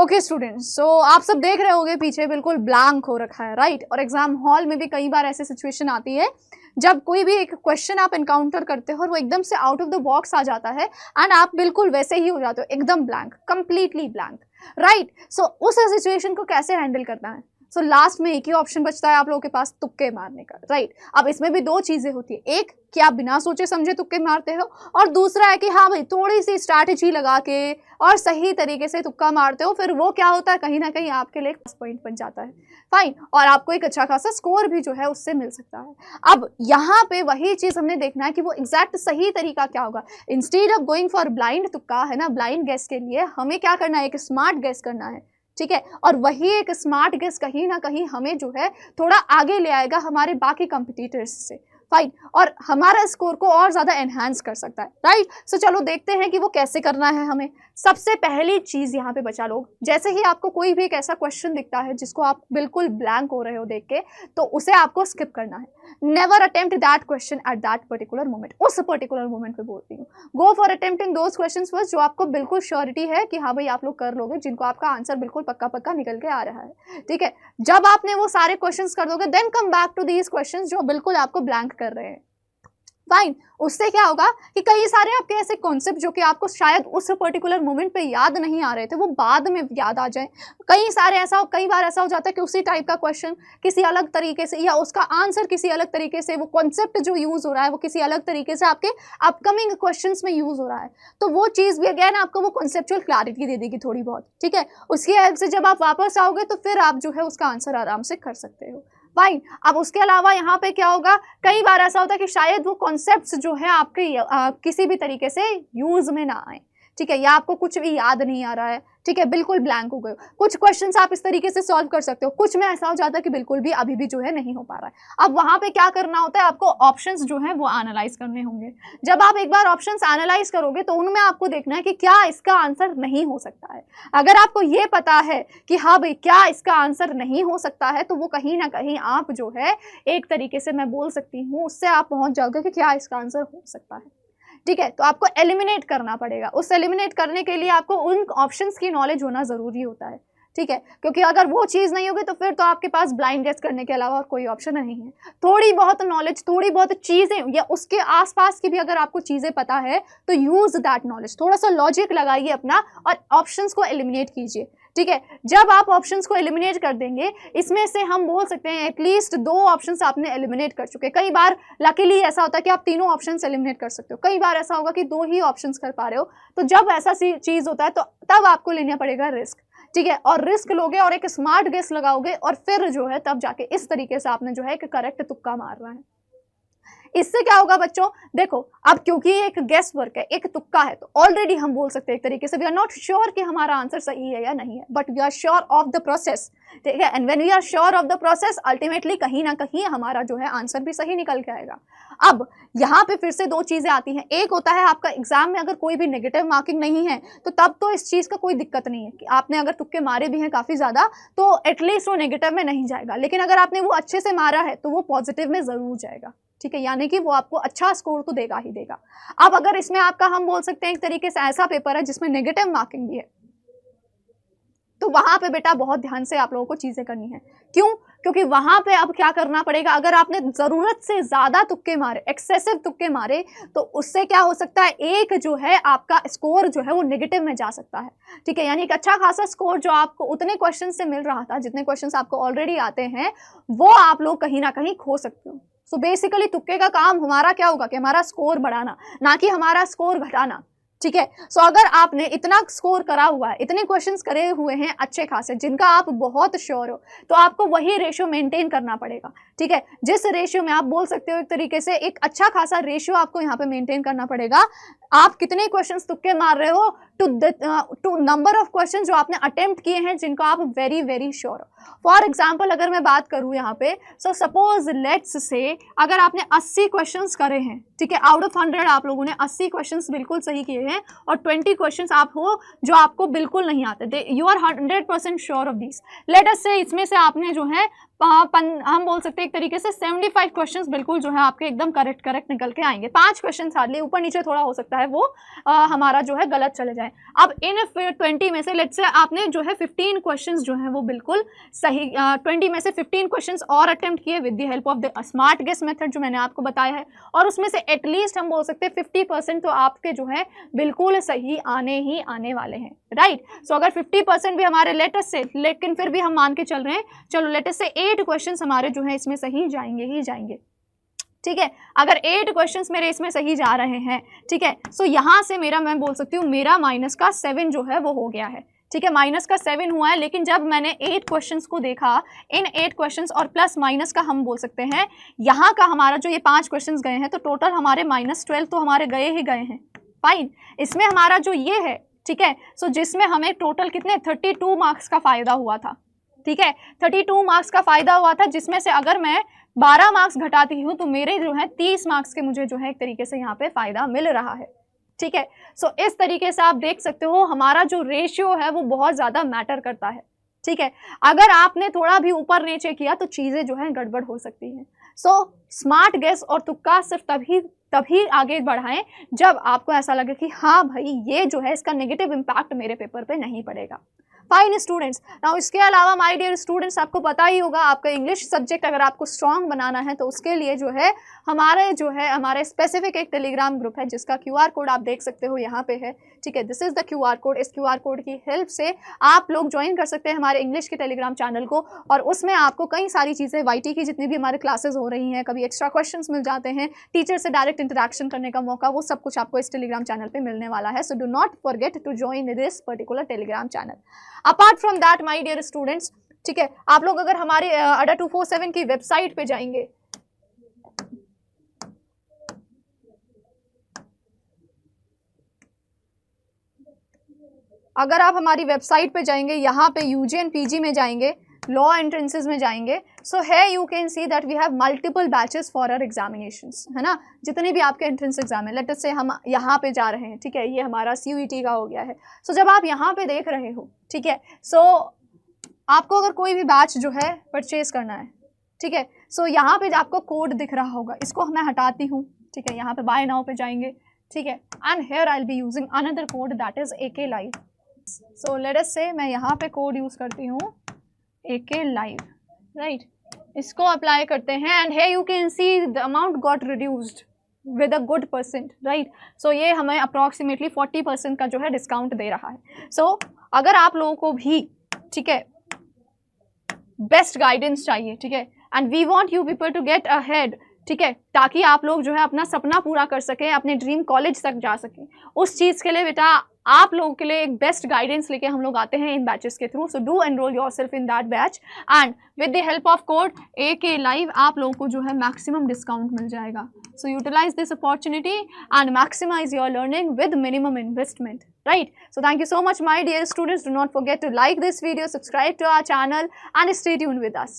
Okay students, सो आप सब देख रहे होंगे पीछे बिल्कुल ब्लैंक हो रखा है, राइट। और एग्जाम हॉल में भी कई बार ऐसी सिचुएशन आती है जब कोई भी एक क्वेश्चन आप इनकाउंटर करते हो और वो एकदम से आउट ऑफ द बॉक्स आ जाता है एंड आप बिल्कुल वैसे ही हो जाते हो, एकदम ब्लैंक, कंप्लीटली ब्लैंक, राइट। सो उस सिचुएशन को कैसे हैंडल करना है? सो लास्ट में एक ही ऑप्शन बचता है आप लोगों के पास, तुक्के मारने का, राइट। अब इसमें भी दो चीजें होती है, एक कि आप बिना सोचे समझे तुक्के मारते हो, और दूसरा है कि हाँ भाई थोड़ी सी स्ट्रैटेजी लगा के और सही तरीके से तुक्का मारते हो, फिर वो क्या होता है, कहीं ना कहीं आपके लिए प्लस पॉइंट बन जाता है, फाइन, और आपको एक अच्छा खासा स्कोर भी जो है उससे मिल सकता है। अब यहाँ पे वही चीज हमने देखना है कि वो एग्जैक्ट सही तरीका क्या होगा। Instead of going for blind तुक्का, है ना, ब्लाइंड गेस के लिए हमें क्या करना है, एक स्मार्ट गेस करना है, ठीक है। और वही एक स्मार्ट गेस कहीं ना कहीं हमें जो है थोड़ा आगे ले आएगा हमारे बाकी कंपिटिटर्स से, फाइन, और हमारा स्कोर को और ज्यादा एनहांस कर सकता है, राइट। सो चलो देखते हैं कि वो कैसे करना है हमें। सबसे पहली चीज यहाँ पे बचा लोग, जैसे ही आपको कोई भी एक ऐसा क्वेश्चन दिखता है जिसको आप बिल्कुल ब्लैंक हो रहे हो देख के, तो उसे आपको स्किप करना है। Never attempt that question at that particular moment, उस पर्टिकुलर मोमेंट पे बोलती हूँ। Go for attempting those questions first जो आपको बिल्कुल श्योरिटी है कि हाँ भाई आप लोग कर लोगे, जिनको आपका आंसर बिल्कुल पक्का पक्का निकल के आ रहा है, ठीक है। जब आपने वो सारे क्वेश्चंस कर दोगे, then come back to these questions जो बिल्कुल आपको ब्लैंक कर रहे हैं, फाइन। उससे क्या होगा कि कई सारे आपके ऐसे कॉन्सेप्ट जो कि आपको शायद उस पर्टिकुलर मोमेंट पे याद नहीं आ रहे थे, वो बाद में याद आ जाए। कई बार ऐसा हो जाता है कि उसी टाइप का क्वेश्चन किसी अलग तरीके से, या उसका आंसर किसी अलग तरीके से, वो कॉन्सेप्ट जो यूज हो रहा है वो किसी अलग तरीके से आपके अपकमिंग क्वेश्चंस में यूज हो रहा है, तो वो चीज़ भी अगेन आपको वो कॉन्सेप्चुअल क्लैरिटी दे देगी थोड़ी बहुत, ठीक है। उसकी हेल्प से जब आप वापस आओगे तो फिर आप जो है उसका आंसर आराम से कर सकते हो, फाइन। अब उसके अलावा यहाँ पे क्या होगा, कई बार ऐसा होता है कि शायद वो कॉन्सेप्ट्स जो है आपके किसी भी तरीके से यूज में ना आए, ठीक है, या आपको कुछ भी याद नहीं आ रहा है, ठीक है, बिल्कुल ब्लैंक हो गए हो। कुछ क्वेश्चंस आप इस तरीके से सॉल्व कर सकते हो, कुछ में ऐसा हो जाता है कि बिल्कुल भी अभी भी जो है नहीं हो पा रहा है। अब वहां पे क्या करना होता है, आपको ऑप्शंस जो है वो एनालाइज करने होंगे। जब आप एक बार ऑप्शंस एनालाइज करोगे तो उनमें आपको देखना है कि क्या इसका आंसर नहीं हो सकता है। अगर आपको ये पता है कि हाँ भाई क्या इसका आंसर नहीं हो सकता है, तो वो कहीं ना कहीं आप जो है एक तरीके से मैं बोल सकती हूँ उससे आप पहुंच जाओगे कि क्या इसका आंसर हो सकता है, ठीक है। तो आपको एलिमिनेट करना पड़ेगा, उस एलिमिनेट करने के लिए आपको उन ऑप्शंस की नॉलेज होना जरूरी होता है, ठीक है, क्योंकि अगर वो चीज़ नहीं होगी तो फिर तो आपके पास ब्लाइंड गेस करने के अलावा और कोई ऑप्शन नहीं है। थोड़ी बहुत नॉलेज, थोड़ी बहुत चीज़ें या उसके आसपास की भी अगर आपको चीज़ें पता है तो यूज दैट नॉलेज, थोड़ा सा लॉजिक लगाइए अपना और ऑप्शंस को एलिमिनेट कीजिए, ठीक है। जब आप ऑप्शंस को एलिमिनेट कर देंगे, इसमें से हम बोल सकते हैं एटलीस्ट 2 ऑप्शंस आपने एलिमिनेट कर चुके। कई बार लकीली ऐसा होता है कि आप तीनों ऑप्शंस एलिमिनेट कर सकते हो, कई बार ऐसा होगा कि 2 ही ऑप्शंस कर पा रहे हो। तो जब ऐसा चीज़ होता है तो तब आपको लेना पड़ेगा रिस्क, ठीक है, और रिस्क लोगे और एक स्मार्ट गेस लगाओगे और फिर जो है तब जाके इस तरीके से आपने जो है एक करेक्ट तुक्का मारना है। इससे क्या होगा बच्चों, देखो अब क्योंकि एक गेस वर्क है, एक तुक्का है, तो ऑलरेडी हम बोल सकते हैं एक तरीके से वी आर नॉट श्योर कि हमारा आंसर सही है या नहीं है, but we are sure of the process, ठीक है। And when we are sure of the process, ultimately कहीं ना कहीं हमारा जो है आंसर भी सही निकल के आएगा। अब यहाँ पे फिर से 2 चीजें आती हैं। एक होता है आपका एग्जाम में अगर कोई भी नेगेटिव मार्किंग नहीं है तो तब तो इस चीज का कोई दिक्कत नहीं है कि आपने अगर तुक्के मारे भी हैं काफी ज्यादा तो एटलीस्ट वो नेगेटिव में नहीं जाएगा, लेकिन अगर आपने वो अच्छे से मारा है तो वो पॉजिटिव में जरूर जाएगा, ठीक है, यानी कि वो आपको अच्छा स्कोर तो देगा ही देगा। अब अगर इसमें आपका हम बोल सकते हैं एक तरीके से ऐसा पेपर है जिसमें नेगेटिव मार्किंग भी है, तो वहां पे बेटा बहुत ध्यान से आप लोगों को चीजें करनी है। क्यों? क्योंकि वहां पे अब क्या करना पड़ेगा, अगर आपने जरूरत से ज्यादा तुक्के मारे, एक्सेसिव तुक्के मारे, तो उससे क्या हो सकता है, एक जो है आपका स्कोर जो है वो नेगेटिव में जा सकता है, ठीक है, यानी एक अच्छा खासा स्कोर जो आपको उतने क्वेश्चन से मिल रहा था, जितने क्वेश्चन आपको ऑलरेडी आते हैं, वो आप लोग कहीं ना कहीं खो सकते हो। सो बेसिकली तुक्के का काम हमारा क्या होगा कि हमारा स्कोर बढ़ाना, ना कि हमारा स्कोर घटाना, ठीक है। सो अगर आपने इतना स्कोर करा हुआ है, इतने क्वेश्चंस करे हुए हैं अच्छे खासे जिनका आप बहुत श्योर हो, तो आपको वही रेशियो मेंटेन करना पड़ेगा, ठीक है। जिस रेशियो में आप बोल सकते हो एक तरीके से एक अच्छा खासा रेशियो आपको यहाँ पे मेंटेन करना पड़ेगा। आप कितने क्वेश्चंस तुक्के मार रहे हो टू नंबर ऑफ क्वेश्चन जो आपने अटेम्प्ट किए हैं जिनको आप वेरी वेरी श्योर हो। फॉर एग्जाम्पल अगर मैं बात करूँ यहाँ पे, सो सपोज लेट्स से अगर आपने 80 क्वेश्चंस करे हैं, ठीक है, आउट ऑफ 100 आप लोगों ने 80 क्वेश्चंस बिल्कुल सही किए हैं और 20 क्वेश्चंस आप हो जो आपको बिल्कुल नहीं आते, you are 100% sure of this. Let us से इसमें से आपने जो है हम बोल सकते हैं एक तरीके से 75 क्वेश्चंस बिल्कुल जो है आपके एकदम करेक्ट निकल के आएंगे। 5 क्वेश्चन हार्डली ऊपर नीचे थोड़ा हो सकता है वो हमारा जो है गलत चले जाए। अब इन 20 में से लेट्स से आपने जो है 15 क्वेश्चंस जो है वो बिल्कुल सही, 20 में से 15 क्वेश्चंस और अटेम्प्ट किए with the help of the smart guess method जो मैंने आपको बताया है, और उसमें से एटलीस्ट हम बोल सकते हैं 50% तो आपके जो है बिल्कुल सही आने वाले हैं, राइट। सो अगर 50% भी हमारे लेटेस्ट से, लेकिन फिर भी हम मान के चल रहे हैं, चलो लेटेस्ट से 8 क्वेश्चंस हमारे जो है इसमें सही जाएंगे, ठीक है। अगर 8 क्वेश्चंस मेरे इसमें सही जा रहे हैं, ठीक है, सो यहाँ से मेरा, मैं बोल सकती हूँ मेरा माइनस का 7 जो है वो हो गया है, ठीक है, माइनस का 7 हुआ है। लेकिन जब मैंने 8 क्वेश्चंस को देखा, इन 8 क्वेश्चंस और प्लस माइनस का हम बोल सकते हैं यहाँ का हमारा जो ये 5 क्वेश्चंस गए हैं, तो टोटल हमारे -12 तो हमारे गए हैं, फाइन। इसमें हमारा जो ये है, ठीक है, सो जिसमें हमें टोटल कितने 32 मार्क्स का फ़ायदा हुआ था, ठीक है, 32 मार्क्स का फ़ायदा हुआ था, जिसमें से अगर मैं 12 मार्क्स घटाती हूँ तो मेरे जो है 30 मार्क्स के मुझे जो है एक तरीके से यहाँ पे फ़ायदा मिल रहा है, ठीक है। सो इस तरीके से आप देख सकते हो हमारा जो रेशियो है वो बहुत ज़्यादा मैटर करता है, ठीक है। अगर आपने थोड़ा भी ऊपर नीचे किया तो चीज़ें जो है गड़बड़ हो सकती हैं। सो स्मार्ट गेस और तुक्का सिर्फ तभी आगे बढ़ाएं जब आपको ऐसा लगे कि हाँ भाई ये जो है इसका नेगेटिव इम्पैक्ट मेरे पेपर पे नहीं पड़ेगा। फाइन स्टूडेंट्स, नाउ इसके अलावा माय डियर स्टूडेंट्स, आपको पता ही होगा आपका इंग्लिश सब्जेक्ट अगर आपको स्ट्रॉन्ग बनाना है तो उसके लिए जो है हमारे स्पेसिफिक एक टेलीग्राम ग्रुप है जिसका QR कोड आप देख सकते हो यहाँ पे है, ठीक है। This is the QR code. इस QR कोड की हेल्प से आप लोग ज्वाइन कर सकते हैं हमारे इंग्लिश के टेलीग्राम चैनल को, और उसमें आपको कई सारी चीज़ें YT की जितनी भी हमारे क्लासेस हो रही हैं, कभी एक्स्ट्रा क्वेश्चंस मिल जाते हैं, टीचर से डायरेक्ट इंटरेक्शन करने का मौका, वो सब कुछ आपको इस टेलीग्राम चैनल पे मिलने वाला है। So do not forget to join this particular Telegram channel. Apart from that my dear students, ठीक है, आप लोग अगर हमारे अड्डा 247 की वेबसाइट पे जाएंगे, अगर आप हमारी वेबसाइट पे जाएंगे, यहाँ पे UG and PG में जाएंगे, लॉ एंट्रेंसेज में जाएंगे, सो है you can see that we have multiple batches for our examinations, है ना। जितने भी आपके एंट्रेंस एग्जाम है, लेट अस से हम यहाँ पे जा रहे हैं, ठीक है, ये हमारा CUET का हो गया है। सो जब आप यहाँ पे देख रहे हो, ठीक है, सो आपको अगर कोई भी बैच जो है परचेज करना है, ठीक है, सो यहाँ पे आपको कोड दिख रहा होगा, इसको मैं हटाती हूँ, ठीक है, यहाँ पे बाय नाउ पे जाएंगे, ठीक है, and here I will be using another code that is AK Live। So let us से मैं यहाँ पे कोड यूज़ करती हूँ AK Live, राइट, इसको अप्लाई करते हैं, and here you can see the amount got reduced with a good %, right. So ये हमें अप्रॉक्सीमेटली 40% का जो है डिस्काउंट दे रहा है। सो अगर आप लोगों को भी, ठीक है, बेस्ट गाइडेंस चाहिए, ठीक है, and we want you people to get ahead, ठीक है, ताकि आप लोग जो है अपना सपना पूरा कर सकें, अपने ड्रीम कॉलेज तक जा सकें, उस चीज़ के लिए बेटा आप लोगों के लिए एक बेस्ट गाइडेंस लेके हम लोग आते हैं इन बैचेस के through. So do enrol yourself in that batch, and with the help of code AK Live आप लोगों को जो है मैक्सिमम डिस्काउंट मिल जाएगा। So utilise this opportunity and maximise your learning with minimum investment, right? So thank you so much my dear students. Do not forget to like this video, subscribe to our channel and stay tuned with us.